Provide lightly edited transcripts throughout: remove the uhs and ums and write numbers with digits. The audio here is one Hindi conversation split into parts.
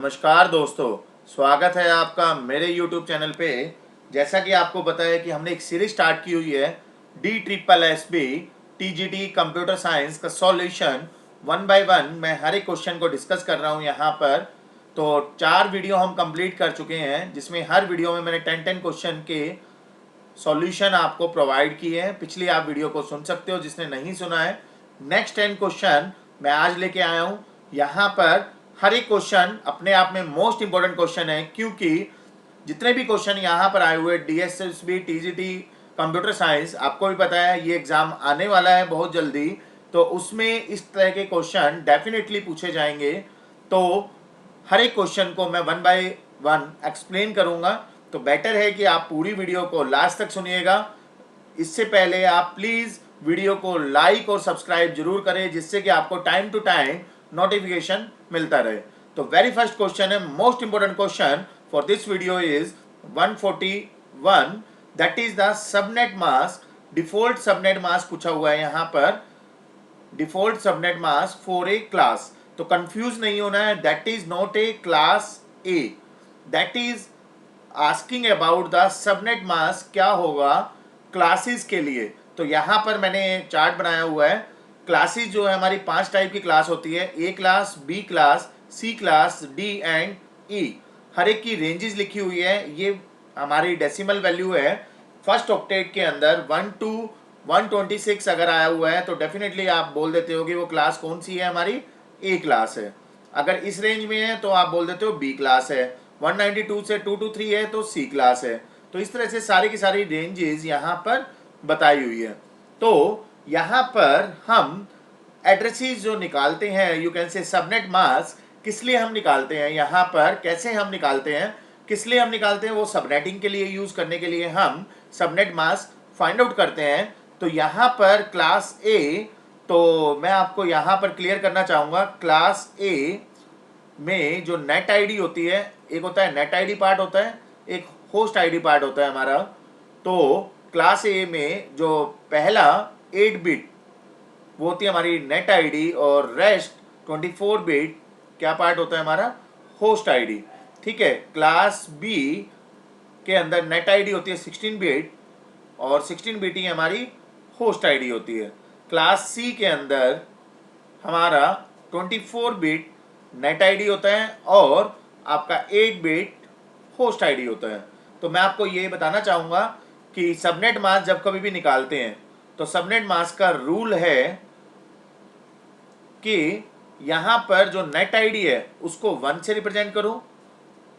नमस्कार दोस्तों, स्वागत है आपका मेरे YouTube चैनल पे। जैसा कि आपको पता है कि हमने एक सीरीज स्टार्ट की हुई है DSSB TGT कंप्यूटर साइंस का सॉल्यूशन 1 बाय 1 मैं हर एक क्वेश्चन को डिस्कस कर रहा हूँ यहाँ पर। तो 4 वीडियो हम कंप्लीट कर चुके हैं, जिसमें हर वीडियो में मैंने 10 क्वेश्चन के सॉल्यूशन आपको प्रोवाइड किए हैं। पिछली आप वीडियो को सुन सकते हो जिसने नहीं सुना है। नेक्स्ट 10 क्वेश्चन मैं आज लेके आया हूँ। यहाँ पर हर एक क्वेश्चन अपने आप में मोस्ट इंपॉर्टेंट क्वेश्चन है, क्योंकि जितने भी क्वेश्चन यहाँ पर आए हुए DSSB TGT कंप्यूटर साइंस, आपको भी पता है ये एग्जाम आने वाला है बहुत जल्दी, तो उसमें इस तरह के क्वेश्चन डेफिनेटली पूछे जाएंगे। तो हर एक क्वेश्चन को मैं 1 बाय 1 एक्सप्लेन करूंगा, तो बेटर है कि आप पूरी वीडियो को लास्ट तक सुनिएगा। इससे पहले आप प्लीज़ वीडियो को लाइक और सब्सक्राइब जरूर करें, जिससे कि आपको टाइम टू टाइम नोटिफिकेशन मिलता रहे। तो वेरी फर्स्ट क्वेश्चन है, most important question for this video is 141, that is the subnet mask. Default subnet mask पूछा हुआ है यहाँ पर, default subnet mask for a class. तो कंफ्यूज नहीं होना है, that is not A class A, that is asking about the subnet mask क्या होगा क्लासेस के लिए। तो यहाँ पर मैंने चार्ट बनाया हुआ है। क्लासेस जो है हमारी 5 टाइप की क्लास होती है, A class, B class, C class, D and E. हर एक की रेंजेस लिखी हुई है। ये हमारी डेसिमल वैल्यू है। फर्स्ट ऑक्टेट के अंदर 1 to 126 अगर आया हुआ है तो डेफिनेटली आप बोल देते हो कि वो क्लास कौन सी है, हमारी ए क्लास है। अगर इस रेंज में है तो आप बोल देते हो बी क्लास है। 192 से 223 है तो सी क्लास है। तो इस तरह से सारी की सारी रेंजेस यहाँ पर बताई हुई है। तो यहाँ पर हम एड्रेसेस जो निकालते हैं, यू कैन से सबनेट मास्क किस लिए हम निकालते हैं, यहाँ पर कैसे हम निकालते हैं, किस लिए हम निकालते हैं, वो सबनेटिंग के लिए यूज करने के लिए हम सबनेट मास्क फाइंड आउट करते हैं। तो यहाँ पर क्लास ए, तो मैं आपको यहाँ पर क्लियर करना चाहूँगा, क्लास ए में जो नेट आईडी होती है, एक होता है नेट आईडी पार्ट होता है, एक होस्ट आईडी पार्ट होता है हमारा। तो क्लास ए में जो पहला 8 बिट वो होती है हमारी नेट आईडी, और रेस्ट 24 बिट क्या पार्ट होता है हमारा, होस्ट आईडी। ठीक है। क्लास बी के अंदर नेट आईडी होती है 16 बिट, और 16 बिट ही हमारी होस्ट आईडी होती है। क्लास सी के अंदर हमारा 24 बिट नेट आईडी होता है, और आपका 8 बिट होस्ट आईडी होता है। तो मैं आपको ये बताना चाहूँगा कि सबनेट मास्क जब कभी भी निकालते हैं तो सबनेट मास्क का रूल है कि यहाँ पर जो नेट आईडी है उसको 1 से रिप्रेजेंट करो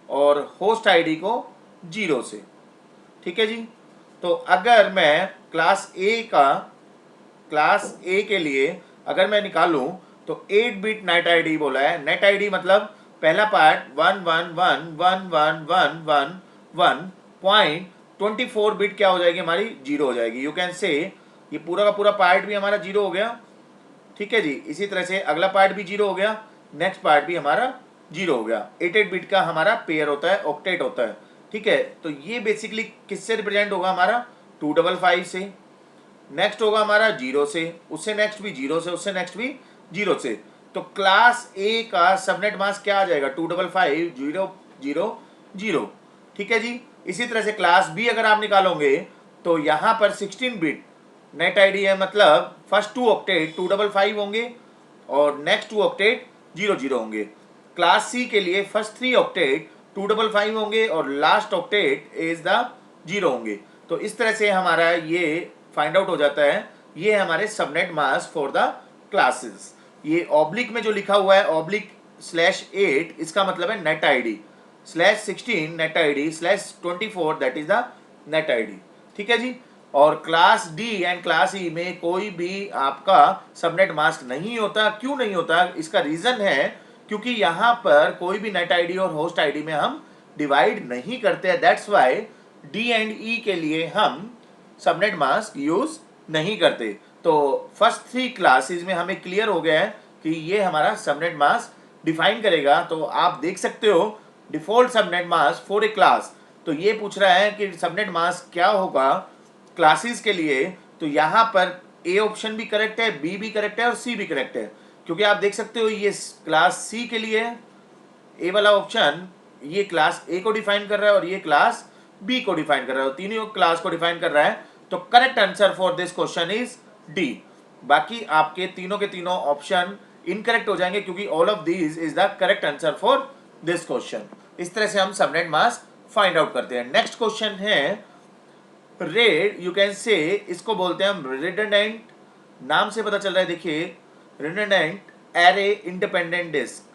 और होस्ट आईडी को 0 से। ठीक है जी। तो अगर मैं क्लास ए के लिए अगर मैं निकालूं तो 8 बिट नेट आईडी बोला है। नेट आईडी मतलब पहला पार्ट 1111111.24 बिट क्या हो जाएगी हमारी, 0 हो जाएगी। यू कैन से ये पूरा का पूरा पार्ट भी हमारा 0 हो गया। ठीक है जी। इसी तरह से अगला पार्ट भी 0 हो गया, नेक्स्ट पार्ट भी हमारा 0 हो गया। 8 बिट का हमारा पेयर होता है, ऑक्टेट होता है। ठीक है। तो ये बेसिकली किससे रिप्रेजेंट होगा हमारा, 255 से। नेक्स्ट होगा हमारा 0 से, उससे नेक्स्ट भी 0 से, उससे नेक्स्ट भी 0 से। तो क्लास ए का सबनेट मास्क क्या आ जाएगा, 255.0.0.0। ठीक है जी। इसी तरह से क्लास बी अगर आप निकालोगे तो यहाँ पर 16 बिट नेट आईडी है, मतलब फर्स्ट 2 ऑक्टेट 255 होंगे और नेक्स्ट 2 ऑक्टेट 00 होंगे। क्लास सी के लिए फर्स्ट 3 ऑक्टेट 255 होंगे और लास्ट ऑक्टेट इज द 0 होंगे। तो इस तरह से हमारा ये फाइंड आउट हो जाता है। ये हमारे subnet mask for the classes. ये ऑब्लिक में जो लिखा हुआ है ऑब्लिक/8, इसका मतलब है net ID, /16 net ID, /24 that is the net ID. ठीक है जी। और क्लास डी एंड क्लास ई में कोई भी आपका सबनेट मास्क नहीं होता। क्यों नहीं होता, इसका रीजन है क्योंकि यहाँ पर कोई भी नेट आईडी और होस्ट आईडी में हम डिवाइड नहीं करते। दैट्स वाई डी एंड ई के लिए हम सबनेट मास्क यूज नहीं करते। तो फर्स्ट 3 क्लासेस में हमें क्लियर हो गया है कि ये हमारा सबनेट मास्क डिफाइन करेगा। तो आप देख सकते हो default subnet mask for a class. तो ये पूछ रहा है कि सबनेट मास्क क्या होगा क्लासेस के लिए। तो यहाँ पर ए ऑप्शन भी करेक्ट है, बी भी करेक्ट है और सी भी करेक्ट है, क्योंकि आप देख सकते हो ये क्लास सी के लिए है, ए वाला ऑप्शन ये क्लास ए को डिफाइन कर रहा है और ये क्लास बी को डिफाइन कर रहा है, तीनों क्लास को डिफाइन कर रहा है। तो correct answer for this question is D. बाकी आपके तीनों के तीनों ऑप्शन इनकरेक्ट हो जाएंगे क्योंकि all of these is the correct answer for this question. इस तरह से हम सबनेट मास्क फाइंड आउट करते हैं। नेक्स्ट क्वेश्चन है रेड, यू कैन से, इसको बोलते हैं हम रिडंडेंट, नाम से पता चल रहा है, देखिए रिडंडेंट एरे इंडिपेंडेंट डिस्क।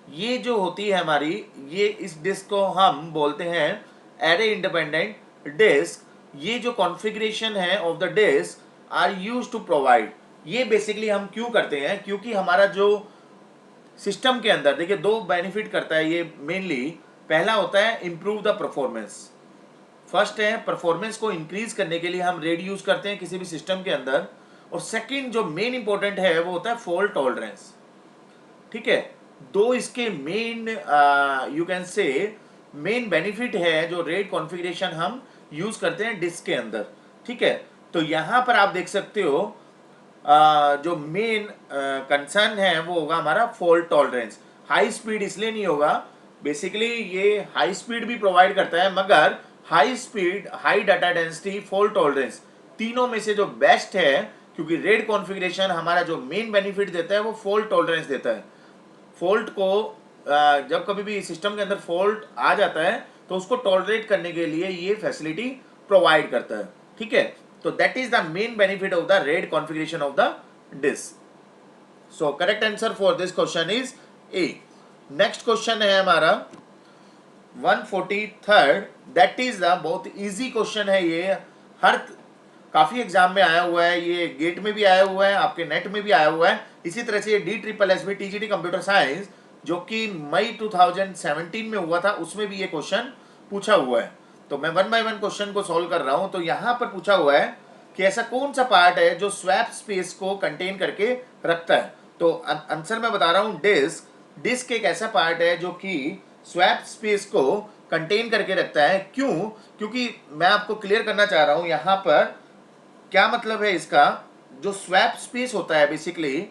ये जो होती है हमारी, ये इस डिस्क को हम बोलते हैं एरे इंडिपेंडेंट डिस्क। ये जो कॉन्फ़िगरेशन है of the disk are used to provide, ये बेसिकली हम क्यों करते हैं, क्योंकि हमारा जो सिस्टम के अंदर देखिए दो बेनिफिट करता है ये मेनली। पहला होता है इम्प्रूव द परफॉर्मेंस। फर्स्ट है परफॉर्मेंस को इंक्रीज करने के लिए हम रेड यूज करते हैं किसी भी सिस्टम के अंदर। और सेकंड जो मेन इंपॉर्टेंट है वो होता है फॉल्ट टॉलरेंस। ठीक है, दो इसके मेन यू कैन से मेन बेनिफिट है जो रेड कॉन्फ़िगरेशन हम यूज करते हैं डिस्क के अंदर। ठीक है, तो यहाँ पर आप देख सकते हो जो मेन कंसर्न है वो होगा हमारा फॉल्ट टॉलरेंस। हाई स्पीड इसलिए नहीं होगा, बेसिकली ये हाई स्पीड भी प्रोवाइड करता है, मगर high speed, high data density, fault tolerance तीनों में से जो बेस्ट है, क्योंकि रेड कॉन्फ़िगरेशन हमारा जो मेन बेनिफिट देता है वो फॉल्ट टॉलरेंस देता है। फॉल्ट को जब कभी भी सिस्टम के अंदर फॉल्ट आ जाता है तो उसको टॉलरेट करने के लिए ये फैसिलिटी प्रोवाइड करता है। ठीक है, तो that is the main benefit of the RAID configuration of the disk. So correct answer for this question is A. Next question है हमारा 143rd, दैट इज द बहुत इजी क्वेश्चन है ये, हर काफी एग्जाम में आया हुआ है, ये गेट में भी आया हुआ है, आपके नेट में भी आया हुआ है। इसी तरह से ये DSSB टीजीटी कंप्यूटर साइंस जो कि मई 2017 में हुआ था उसमें भी ये क्वेश्चन पूछा हुआ है। तो मैं वन बाय वन क्वेश्चन को सॉल्व कर रहा हूं। तो यहाँ पर पूछा हुआ है कि ऐसा कौन सा पार्ट है जो स्वैप स्पेस को कंटेन करके रखता है। तो आंसर मैं बता रहा हूँ डिस्क। डिस्क एक ऐसा पार्ट है जो कि स्वैप स्पेस को कंटेन करके रखता है। क्यों? क्योंकि मैं आपको क्लियर करना चाह रहा हूं यहाँ पर क्या मतलब है इसका। जो स्वैप स्पेस होता है, बेसिकली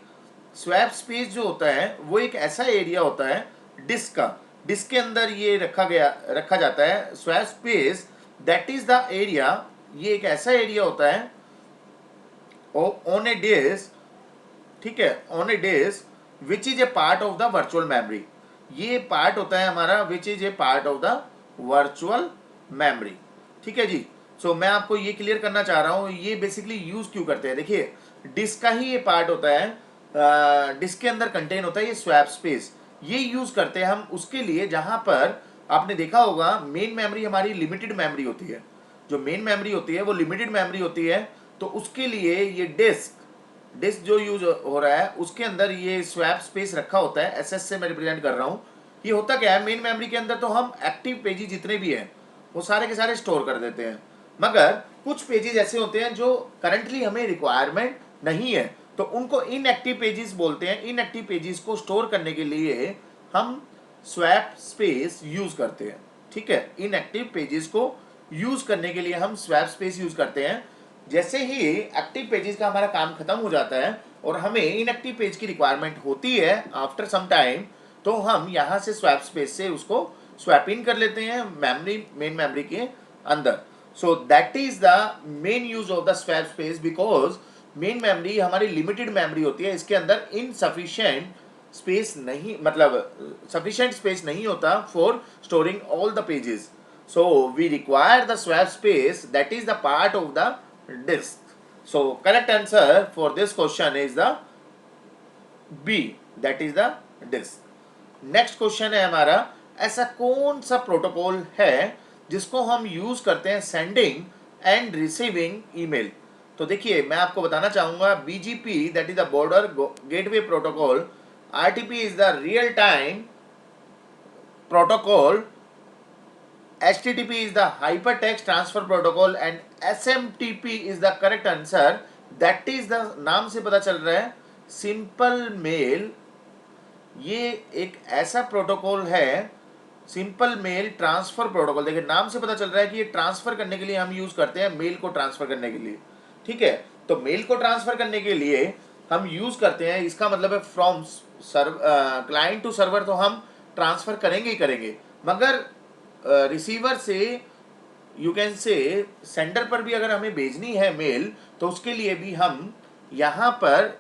स्वैप स्पेस जो होता है वो एक ऐसा एरिया होता है डिस्क का, डिस्क के अंदर ये रखा जाता है swap space, that is the area. ये एक ऐसा एरिया होता है ऑन ए डिस्क, ठीक है, on a disk which is a part of the virtual memory. ये पार्ट होता है हमारा which is a part of the virtual memory. ठीक है जी। सो मैं आपको ये क्लियर करना चाह रहा हूँ ये बेसिकली यूज क्यों करते हैं। देखिए डिस्क का ही ये पार्ट होता है, डिस्क के अंदर कंटेन होता है ये स्वैप स्पेस। ये यूज करते हैं हम उसके लिए जहां पर आपने देखा होगा मेन मेमोरी हमारी लिमिटेड मेमोरी होती है। जो मेन मेमोरी होती है वो लिमिटेड मेमोरी होती है, तो उसके लिए ये डिस्क जो यूज हो रहा है उसके अंदर ये स्वैप स्पेस रखा होता है। एसएस से मैं रिप्रेजेंट कर रहा हूँ। ये होता क्या है, मेन मेमोरी के अंदर तो हम एक्टिव पेजेस जितने भी हैं वो सारे के सारे स्टोर कर देते हैं, मगर कुछ पेजेस ऐसे होते हैं जो करंटली हमें रिक्वायरमेंट नहीं है, तो उनको इनएक्टिव पेजेस बोलते हैं। इनएक्टिव पेजेस को स्टोर करने के लिए हम स्वैप स्पेस यूज करते हैं। ठीक है, इनएक्टिव पेजेस को यूज करने के लिए हम स्वैप स्पेस यूज करते हैं। जैसे ही एक्टिव पेजेस का हमारा काम खत्म हो जाता है और हमें इनएक्टिव पेज की रिक्वायरमेंट होती है आफ्टर सम टाइम, तो हम यहाँ से स्वैप स्पेस से उसको स्वैप इन कर लेते हैं मेमोरी, मेन मेमोरी के अंदर। So that is the main use of the swap space, because main memory हमारी लिमिटेड मेमोरी होती है, इसके अंदर इनसफिशिएंट स्पेस नहीं, मतलब सफिशिएंट स्पेस नहीं होता for storing all the pages. So we require the swap space, that is the part of the disk. So correct answer for this question is the B, that is the disk. Next question है हमारा, ऐसा कौन सा प्रोटोकॉल है जिसको हम यूज करते हैं सेंडिंग एंड रिसीविंग ईमेल। तो देखिए मैं आपको बताना चाहूंगा BGP, that is the border gateway protocol, RTP is the real time protocol, HTTP is the hypertext transfer protocol and SMTP is the correct answer. That is the, नाम से पता चल रहा है सिंपल मेल। ये एक ऐसा प्रोटोकॉल है सिंपल मेल ट्रांसफर प्रोटोकॉल। देखिए नाम से पता चल रहा है कि ये ट्रांसफर करने के लिए हम यूज करते हैं, मेल को ट्रांसफर करने के लिए। ठीक है, तो मेल को ट्रांसफर करने के लिए हम यूज करते हैं, इसका मतलब है फ्रॉम क्लाइंट टू सर्वर, तो हम ट्रांसफर करेंगे ही करेंगे, मगर रिसीवर से यू कैन से सेंडर पर भी अगर हमें भेजनी है मेल तो उसके लिए भी हम यहाँ पर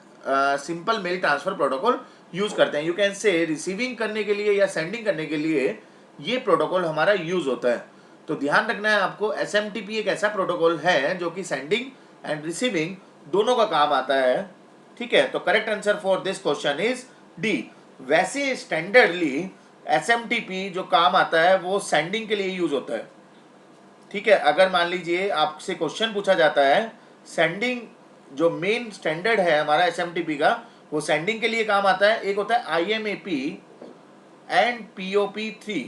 simple mail transfer protocol use करते हैं। यू कैन से रिसीविंग करने के लिए या सेंडिंग करने के लिए ये प्रोटोकॉल हमारा यूज होता है। तो ध्यान रखना है आपको, SMTP एक ऐसा प्रोटोकॉल है जो कि सेंडिंग एंड रिसीविंग दोनों का काम आता है। ठीक है, तो correct answer for this question is D. वैसे स्टैंडर्डली SMTP जो काम आता है वो सेंडिंग के लिए यूज होता है। ठीक है, अगर मान लीजिए आपसे क्वेश्चन पूछा जाता है, सेंडिंग जो मेन स्टैंडर्ड है हमारा SMTP का वो सेंडिंग के लिए काम आता है। एक होता है IMAP एंड POP3,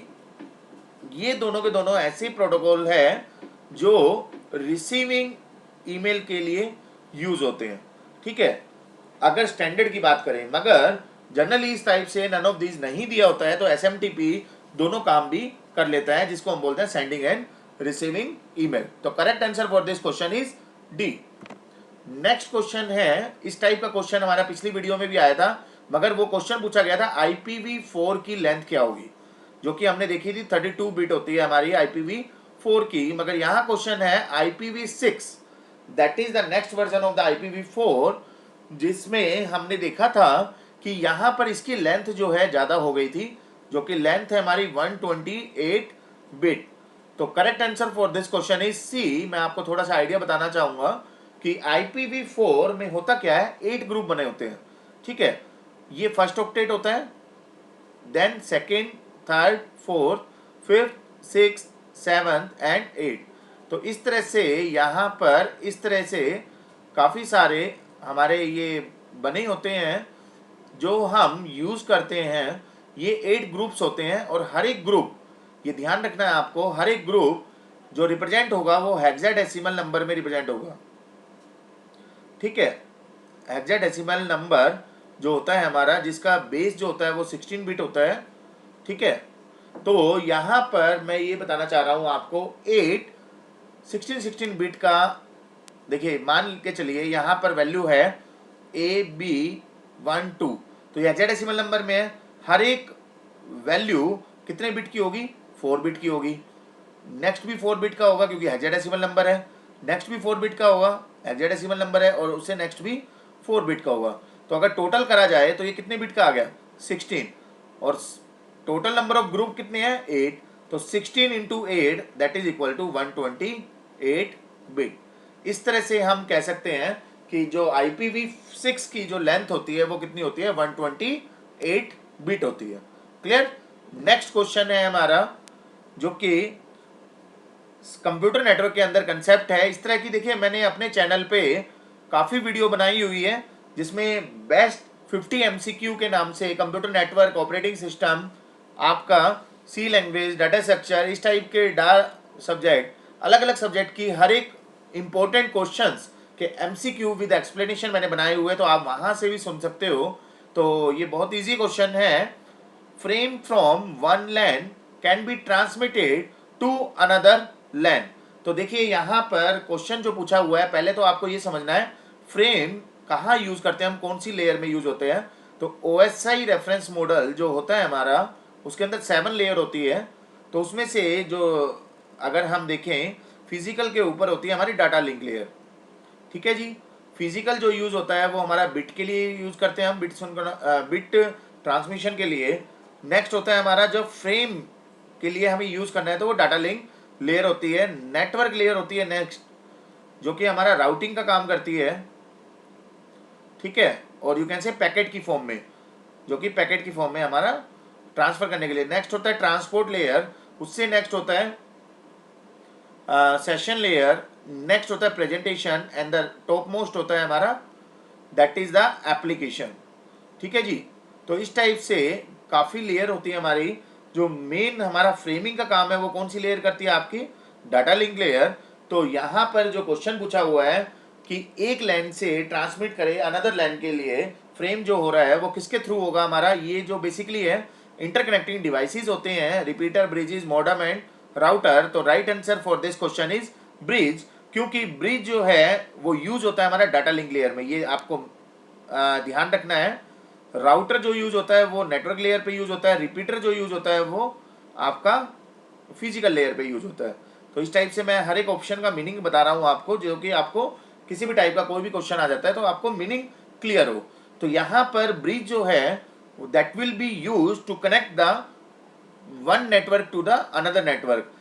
ये दोनों के दोनों ऐसे प्रोटोकॉल है जो रिसीविंग ईमेल के लिए यूज होते हैं। ठीक है, अगर स्टैंडर्ड की बात करें, मगर जनरली इस टाइप से नन ऑफ दीज नहीं दिया होता है तो SMTP दोनों काम भी कर लेता है, जिसको हम बोलते हैं सेंडिंग एंड रिसीविंग ईमेल। तो correct answer for this question is D. Next question है, इस टाइप का क्वेश्चन हमारा पिछली वीडियो में भी आया था, मगर वो क्वेश्चन पूछा गया था IPv4 की लेंथ क्या होगी, जो कि हमने देखी थी 32 बिट होती है हमारी IPv4 की, मगर यहाँ क्वेश्चन है IPv6, that is the next version of the IPv4, जिसमें हमने देखा था कि यहाँ पर इसकी लेंथ जो है ज़्यादा हो गई थी, जो कि लेंथ है हमारी 128 बिट। तो correct answer for this question is C. मैं आपको थोड़ा सा आइडिया बताना चाहूँगा कि IPv4 में होता क्या है, 8 ग्रुप बने होते हैं। ठीक है, ये फर्स्ट ऑक्टेट होता है, then second, third, fourth, fifth, six, seventh and 8। तो इस तरह से यहाँ पर इस तरह से काफ़ी सारे हमारे ये बने होते हैं जो हम यूज़ करते हैं। ये 8 ग्रुप्स होते हैं और हर एक ग्रुप, ये ध्यान रखना है आपको, हर एक ग्रुप जो रिप्रेजेंट होगा वो हेक्साडेसिमल नंबर में रिप्रेजेंट होगा। ठीक है, हेक्साडेसिमल नंबर जो होता है हमारा, जिसका बेस जो होता है वो 16 बिट होता है। ठीक है, तो यहाँ पर मैं ये बताना चाह रहा हूँ आपको 16 बिट का, देखिए मान के चलिए यहाँ पर वैल्यू है AB12, तो ये हेक्साडेसिमल नंबर में है, हर एक वैल्यू कितने बिट की होगी, 4 बिट की होगी। नेक्स्ट भी 4 बिट का होगा क्योंकि हेक्साडेसिमल नंबर है, नेक्स्ट भी 4 बिट का होगा, हेक्साडेसिमल नंबर है, और उससे नेक्स्ट भी 4 बिट का होगा। तो अगर टोटल करा जाए तो ये कितने बिट का आ गया, 16, और टोटल नंबर ऑफ ग्रुप कितने हैं, 8, तो 16 into 8 that is equal to 128 bit. इस तरह से हम कह सकते हैं कि जो IPv6 की जो लेंथ होती है वो कितनी होती है, 128 बिट होती है। क्लियर। नेक्स्ट क्वेश्चन है हमारा जो कि कंप्यूटर नेटवर्क के अंदर कंसेप्ट है इस तरह की। देखिए मैंने अपने चैनल पे काफ़ी वीडियो बनाई हुई है जिसमें बेस्ट 50 MCQ के नाम से कंप्यूटर नेटवर्क, ऑपरेटिंग सिस्टम, आपका सी लैंग्वेज, डाटा स्ट्रक्चर, इस टाइप के सब्जेक्ट, अलग अलग सब्जेक्ट की हर एक इम्पोर्टेंट क्वेश्चंस के MCQ विद एक्सप्लेनेशन मैंने बनाए हुए, तो आप वहाँ से भी सुन सकते हो। तो ये बहुत ईजी क्वेश्चन है, frame from one LAN can be transmitted to another LAN. तो देखिए यहाँ पर क्वेश्चन जो पूछा हुआ है, पहले तो आपको ये समझना है फ्रेम कहाँ यूज करते हैं हम, कौन सी लेयर में यूज होते हैं। तो OSI रेफरेंस मॉडल जो होता है हमारा, उसके अंदर 7 लेयर होती है। तो उसमें से जो अगर हम देखें फिजिकल के ऊपर होती है हमारी डाटा लिंक लेयर। ठीक है जी, फिजिकल जो यूज होता है वो हमारा बिट के लिए यूज करते हैं हम, बिट ट्रांसमिशन के लिए। नेक्स्ट होता है हमारा जो फ्रेम के लिए हमें यूज करना है तो वो डाटा लिंक लेयर होती है। नेटवर्क लेयर होती है नेक्स्ट, जो कि हमारा राउटिंग का काम करती है। ठीक है, और यू कैन से पैकेट की फॉर्म में, जो कि पैकेट की फॉर्म में हमारा ट्रांसफर करने के लिए। नेक्स्ट होता है ट्रांसपोर्ट लेयर, उससे नेक्स्ट होता है सेशन लेयर, नेक्स्ट होता है presentation, and the top most होता है हमारा दैट इज द एप्लीकेशन। ठीक है जी, तो इस टाइप से काफ़ी लेयर होती है हमारी। जो मेन हमारा फ्रेमिंग का काम है वो कौन सी लेयर करती है, आपकी डाटा लिंक लेयर। तो यहाँ पर जो क्वेश्चन पूछा हुआ है कि एक लैन से ट्रांसमिट करे अनदर लैन के लिए, फ्रेम जो हो रहा है वो किसके थ्रू होगा हमारा, ये जो बेसिकली है इंटरकनेक्टिंग डिवाइसेस होते हैं, repeater, bridges, modem and router. तो right answer for this question is bridge, क्योंकि ब्रिज जो है वो यूज होता है हमारा डाटा लिंक लेयर में। ये आपको ध्यान रखना है राउटर जो यूज होता है वो नेटवर्क लेयर पे यूज होता है, रिपीटर जो यूज होता है वो आपका फिजिकल लेयर पे यूज होता है। तो इस टाइप से मैं हर एक ऑप्शन का मीनिंग बता रहा हूँ आपको, जो कि आपको किसी भी टाइप का कोई भी क्वेश्चन आ जाता है तो आपको मीनिंग क्लियर हो। तो यहाँ पर ब्रिज जो है that will be use to connect the one network to the another network.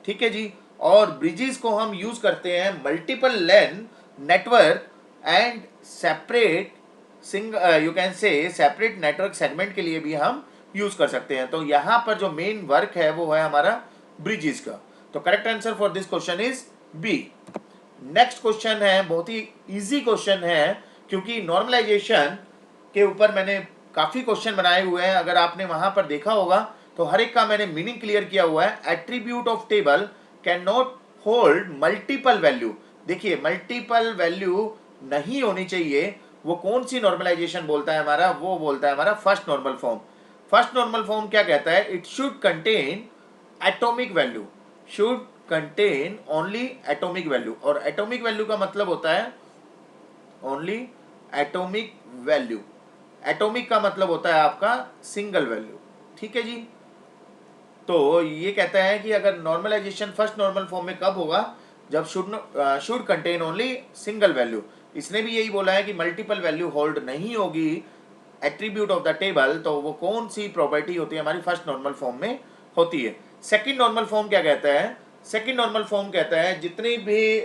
ठीक है जी। और ब्रिजेस को हम यूज करते हैं multiple LAN network and separating you can say separate network segment के लिए भी हम यूज कर सकते हैं। तो यहां पर जो मेन वर्क है वो है हमारा ब्रिजेस का। तो correct answer for this question is B. Next question है, बहुत ही इजी क्वेश्चन है, क्योंकि नॉर्मलाइजेशन के ऊपर मैंने काफी क्वेश्चन बनाए हुए हैं। अगर आपने वहां पर देखा होगा तो हर एक का मैंने मीनिंग क्लियर किया हुआ है। Attribute of table can not hold multiple value. देखिए मल्टीपल वैल्यू नहीं होनी चाहिए। वो कौन सी नॉर्मलाइजेशन बोलता है हमारा, वो बोलता है हमारा first normal form. First normal form क्या कहता है, it should contain atomic value, should contain only atomic value. और एटॉमिक वैल्यू का मतलब होता है ओनली एटॉमिक वैल्यू। एटॉमिक का मतलब होता है आपका सिंगल वैल्यू। ठीक है जी। तो ये कहता है कि अगर नॉर्मलाइजेशन फर्स्ट नॉर्मल फॉर्म में कब होगा, जब should contain only single value. इसने भी यही बोला है कि मल्टीपल वैल्यू होल्ड नहीं होगी एट्रीब्यूट ऑफ द टेबल। तो वो कौन सी प्रॉपर्टी होती है हमारी फर्स्ट नॉर्मल फॉर्म में होती है। सेकंड नॉर्मल फॉर्म क्या कहता है, सेकंड नॉर्मल फॉर्म कहता है जितने भी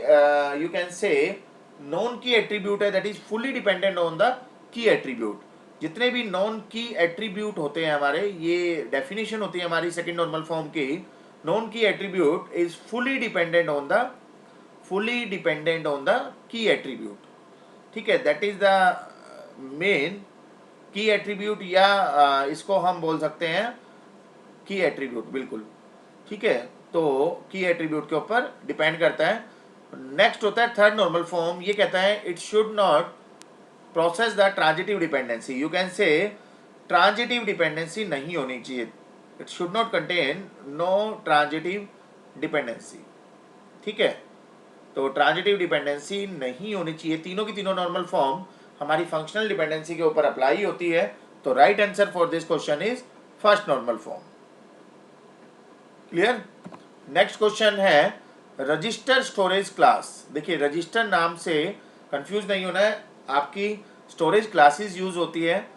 you can say non key attribute है that is fully dependent on the key attribute. जितने भी नॉन की एट्रीब्यूट होते हैं हमारे, ये डेफिनेशन होती है हमारी सेकंड नॉर्मल फॉर्म की। Non key attribute is fully dependent on the key attribute. ठीक है, दैट इज द मेन की एट्रीब्यूट, या इसको हम बोल सकते हैं की एट्रीब्यूट, बिल्कुल। ठीक है, तो की एट्रीब्यूट के ऊपर डिपेंड करता है। नेक्स्ट होता है थर्ड नॉर्मल फॉर्म। ये कहता है it should not process the transitive dependency. You can say transitive dependency नहीं होनी चाहिए। It should not contain no transitive dependency. ठीक है, तो ट्रांजिटिव डिपेंडेंसी नहीं होनी चाहिए। तीनों की तीनों नॉर्मल फॉर्म हमारी फंक्शनल डिपेंडेंसी के ऊपर अप्लाई होती है। तो right answer for this question is first normal form. Clear. Next question है रजिस्टर स्टोरेज क्लास। देखिए रजिस्टर नाम से कंफ्यूज नहीं होना है, आपकी स्टोरेज क्लासेस यूज होती है।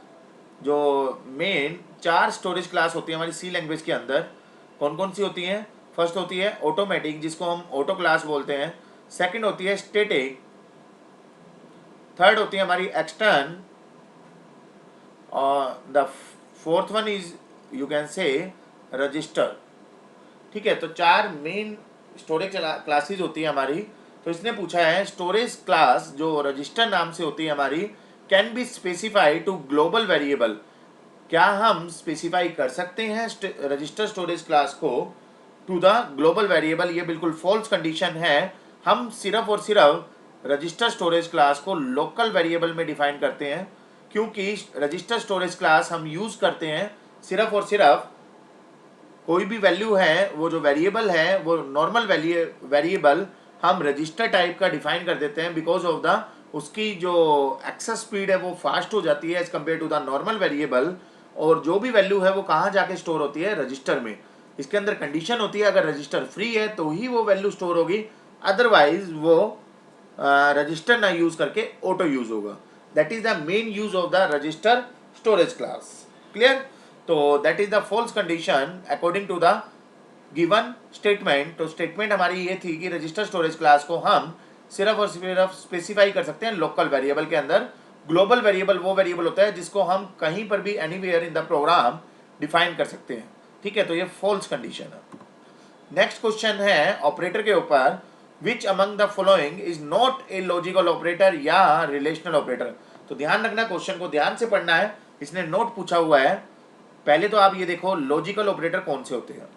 जो मेन 4 स्टोरेज क्लास होती है हमारी सी लैंग्वेज के अंदर। कौन कौन सी होती हैं, फर्स्ट होती है ऑटोमेटिक जिसको हम ऑटो क्लास बोलते हैं। सेकंड होती है स्टैटिक। थर्ड होती है हमारी एक्सटर्न। और the fourth one is you can से रजिस्टर। ठीक है, तो 4 मेन स्टोरेज क्लासेस होती है हमारी। तो इसने पूछा है स्टोरेज क्लास जो रजिस्टर नाम से होती है हमारी can be specified to global variable. क्या हम स्पेसिफाई कर सकते हैं रजिस्टर स्टोरेज क्लास को टू द ग्लोबल वेरिएबल। ये बिल्कुल फॉल्स कंडीशन है। हम सिर्फ और सिर्फ रजिस्टर स्टोरेज क्लास को लोकल वेरिएबल में डिफाइन करते हैं, क्योंकि रजिस्टर स्टोरेज क्लास हम यूज करते हैं सिर्फ और सिर्फ कोई भी वैल्यू है, वो जो वेरिएबल है वो नॉर्मल वेरिएबल हम रजिस्टर टाइप का डिफाइन कर देते हैं। बिकॉज ऑफ द उसकी जो एक्सेस स्पीड है वो फास्ट हो जाती है as compare to the normal variable. और जो भी वैल्यू है वो कहाँ जाके स्टोर होती है, रजिस्टर में। इसके अंदर कंडीशन होती है अगर रजिस्टर फ्री है तो ही वो वैल्यू स्टोर होगी, अदरवाइज वो रजिस्टर ना यूज करके ऑटो यूज होगा। That is the main use of the register storage class. Clear. तो that is the false condition according to the given statement. तो स्टेटमेंट हमारी ये थी कि रजिस्टर स्टोरेज क्लास को हम सिर्फ और सिर्फ स्पेसिफाई कर सकते हैं लोकल वेरिएबल के अंदर। ग्लोबल वेरिएबल वो वेरिएबल होता है जिसको हम कहीं पर भी anywhere in the program define कर सकते हैं। ठीक है, तो ये फॉल्स कंडीशन है। नेक्स्ट क्वेश्चन है ऑपरेटर के ऊपर। Which among the following is not a logical operator या रिलेशनल ऑपरेटर। तो ध्यान रखना, क्वेश्चन को ध्यान से पढ़ना है, इसने नोट पूछा हुआ है। पहले तो आप ये देखो लॉजिकल ऑपरेटर कौन से होते हैं।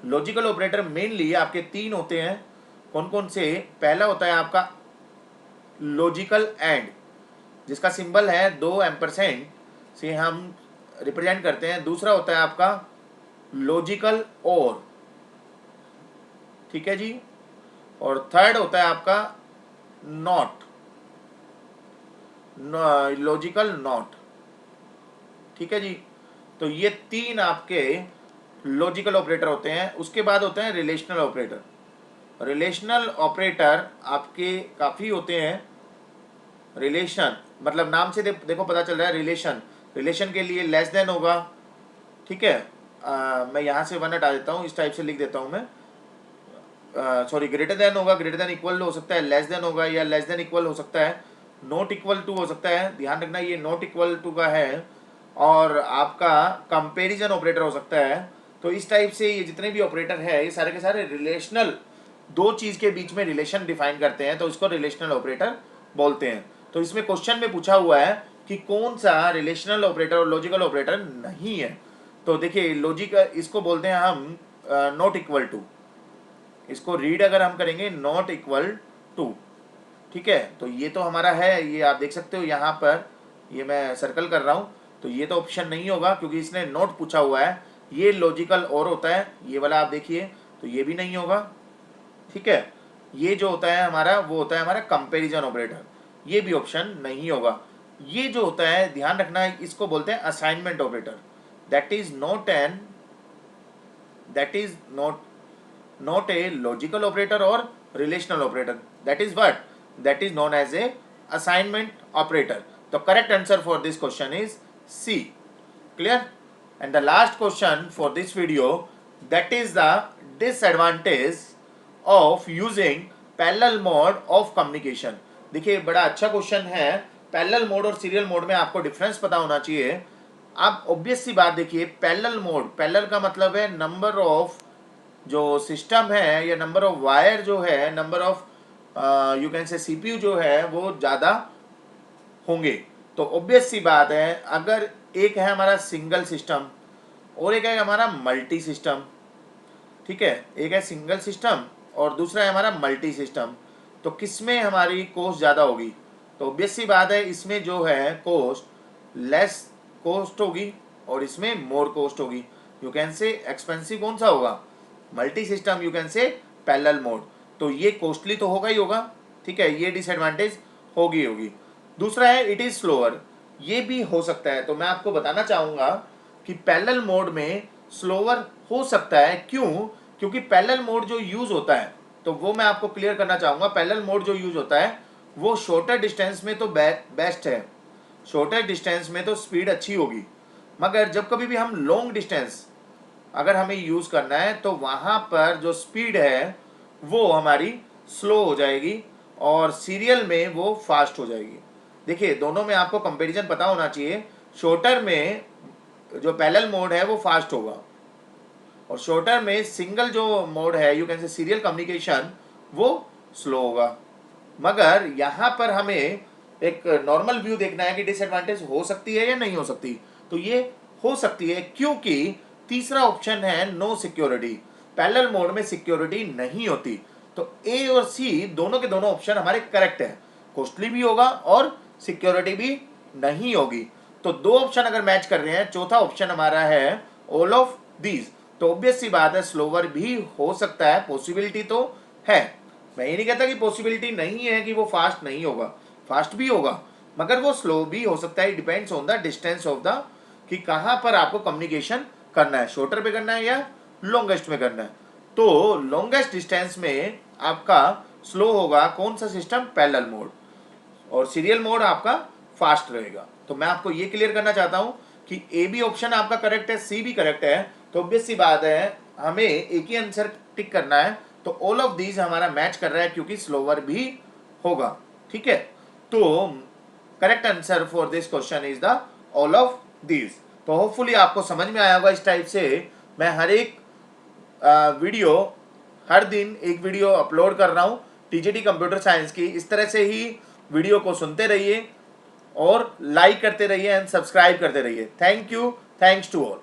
लॉजिकल ऑपरेटर मेनली आपके 3 होते हैं। कौन कौन से, पहला होता है आपका लॉजिकल एंड, जिसका सिंबल है 2 एम्परसेंड से हम रिप्रेजेंट करते हैं। दूसरा होता है आपका लॉजिकल और, ठीक है जी। और थर्ड होता है आपका नॉट, लॉजिकल नॉट। ठीक है जी। तो ये 3 आपके लॉजिकल ऑपरेटर होते हैं। उसके बाद होते हैं रिलेशनल ऑपरेटर। रिलेशनल ऑपरेटर आपके काफ़ी होते हैं। रिलेशन मतलब नाम से देखो पता चल रहा है रिलेशन। रिलेशन के लिए लेस देन होगा, ठीक है। मैं यहाँ से 1 हटा देता हूँ, इस टाइप से लिख देता हूँ मैं। सॉरी, ग्रेटर देन होगा, ग्रेटर देन इक्वल हो सकता है, लेस देन होगा या लेस देन इक्वल हो सकता है, नॉट इक्वल टू हो सकता है। ध्यान रखना ये नॉट इक्वल टू का है। और आपका कंपैरिजन ऑपरेटर हो सकता है। तो इस टाइप से ये जितने भी ऑपरेटर है ये सारे के सारे रिलेशनल, दो चीज के बीच में रिलेशन डिफाइन करते हैं, तो इसको रिलेशनल ऑपरेटर बोलते हैं। तो इसमें क्वेश्चन में पूछा हुआ है कि कौन सा रिलेशनल ऑपरेटर और लॉजिकल ऑपरेटर नहीं है। तो देखिए लॉजिक इसको बोलते हैं हम नॉट इक्वल टू। इसको रीड अगर हम करेंगे नॉट इक्वल टू, ठीक है। तो ये तो हमारा है, ये आप देख सकते हो यहाँ पर, ये मैं सर्कल कर रहा हूँ। तो ये तो ऑप्शन नहीं होगा क्योंकि इसने नोट पूछा हुआ है। ये लॉजिकल और होता है, ये वाला आप देखिए, तो ये भी नहीं होगा, ठीक है। ये जो होता है हमारा वो होता है हमारा कंपैरिजन ऑपरेटर, ये भी ऑप्शन नहीं होगा। ये जो होता है ध्यान रखना है, इसको बोलते हैं assignment operator. That is not a logical operator और relational operator. That is what, that is known as a assignment operator. The correct answer for this question is C. Clear? And the last question for this video, that is the disadvantage of using parallel mode of communication. देखिए बड़ा अच्छा क्वेश्चन है। पैरेलल मोड और सीरियल मोड में आपको डिफरेंस पता होना चाहिए। आप ऑब्वियस सी बात देखिए, पैरेलल मोड, पैरेलल का मतलब है नंबर ऑफ जो सिस्टम है या नंबर ऑफ वायर जो है, नंबर ऑफ यू कैन से सीपीयू जो है वो ज़्यादा होंगे। तो ऑब्वियस सी बात है, अगर एक है हमारा सिंगल सिस्टम और एक है हमारा मल्टी सिस्टम, ठीक है, एक है सिंगल सिस्टम और दूसरा है हमारा मल्टी सिस्टम, तो किसमें हमारी कॉस्ट ज़्यादा होगी? तो ऑब्वियस सी बात है इसमें जो है कॉस्ट लेस कॉस्ट होगी और इसमें मोर कॉस्ट होगी। यू कैन से एक्सपेंसिव कौन सा होगा? मल्टी सिस्टम, यू कैन से पैरेलल मोड। तो ये कॉस्टली तो होगा ही होगा, ठीक है, ये डिसएडवांटेज होगी। दूसरा है इट इज स्लोअर, ये भी हो सकता है। तो मैं आपको बताना चाहूंगा कि पैरेलल मोड में स्लोअर हो सकता है। क्यों? क्योंकि पैरेलल मोड जो यूज होता है, तो वो मैं आपको क्लियर करना चाहूंगा। पैरेलल मोड जो यूज होता है वो शॉर्टर डिस्टेंस में तो बेस्ट है, शॉर्टर डिस्टेंस में तो स्पीड अच्छी होगी। मगर जब कभी भी हम लॉन्ग डिस्टेंस अगर हमें यूज करना है तो वहां पर जो स्पीड है वो हमारी स्लो हो जाएगी और सीरियल में वो फास्ट हो जाएगी। देखिए दोनों में आपको कंपैरिजन पता होना चाहिए। शॉर्टर में जो पैरेलल मोड है वो फास्ट होगा और शॉर्टर में सिंगल जो मोड है, यू कैन से सीरियल कम्युनिकेशन, वो स्लो होगा। मगर यहाँ पर हमें एक नॉर्मल व्यू देखना है कि डिसएडवांटेज हो सकती है या नहीं हो सकती। तो ये हो सकती है क्योंकि तीसरा ऑप्शन है नो सिक्योरिटी। पैरेलल मोड में सिक्योरिटी नहीं होती। तो ए और सी दोनों के दोनों ऑप्शन हमारे करेक्ट है। कॉस्टली भी होगा और सिक्योरिटी भी नहीं होगी। तो दो ऑप्शन अगर मैच कर रहे हैं, चौथा ऑप्शन हमारा है ऑल ऑफ दीज। तो ऑब्वियस सी बात है स्लोवर भी हो सकता है, पॉसिबिलिटी तो है। मैं ये नहीं कहता कि पॉसिबिलिटी नहीं है कि वो फास्ट नहीं होगा, फास्ट भी होगा, मगर वो स्लो भी हो सकता है। Depends on the distance of the, कि कहां पर आपको कम्युनिकेशन करना है, शॉर्टर पे करना है या लॉन्गेस्ट में करना है। तो लॉन्गेस्ट डिस्टेंस में आपका स्लो होगा कौन सा सिस्टम? Parallel mode. और सीरियल मोड आपका फास्ट रहेगा। तो मैं आपको ये क्लियर करना चाहता हूं कि ए भी ऑप्शन आपका करेक्ट है, सी भी करेक्ट है। तो ऑब्वियस सी बात है हमें एक ही आंसर टिक करना है। तो ऑल ऑफ दीज हमारा मैच कर रहा है क्योंकि स्लोवर भी होगा, ठीक है। तो correct answer for this question is the all of these. तो होपफुली आपको समझ में आया होगा। इस टाइप से मैं हर एक वीडियो, हर दिन एक वीडियो अपलोड कर रहा हूँ टीजीटी कंप्यूटर साइंस की। इस तरह से ही वीडियो को सुनते रहिए और लाइक करते रहिए एंड सब्सक्राइब करते रहिए। Thank you, thanks to all.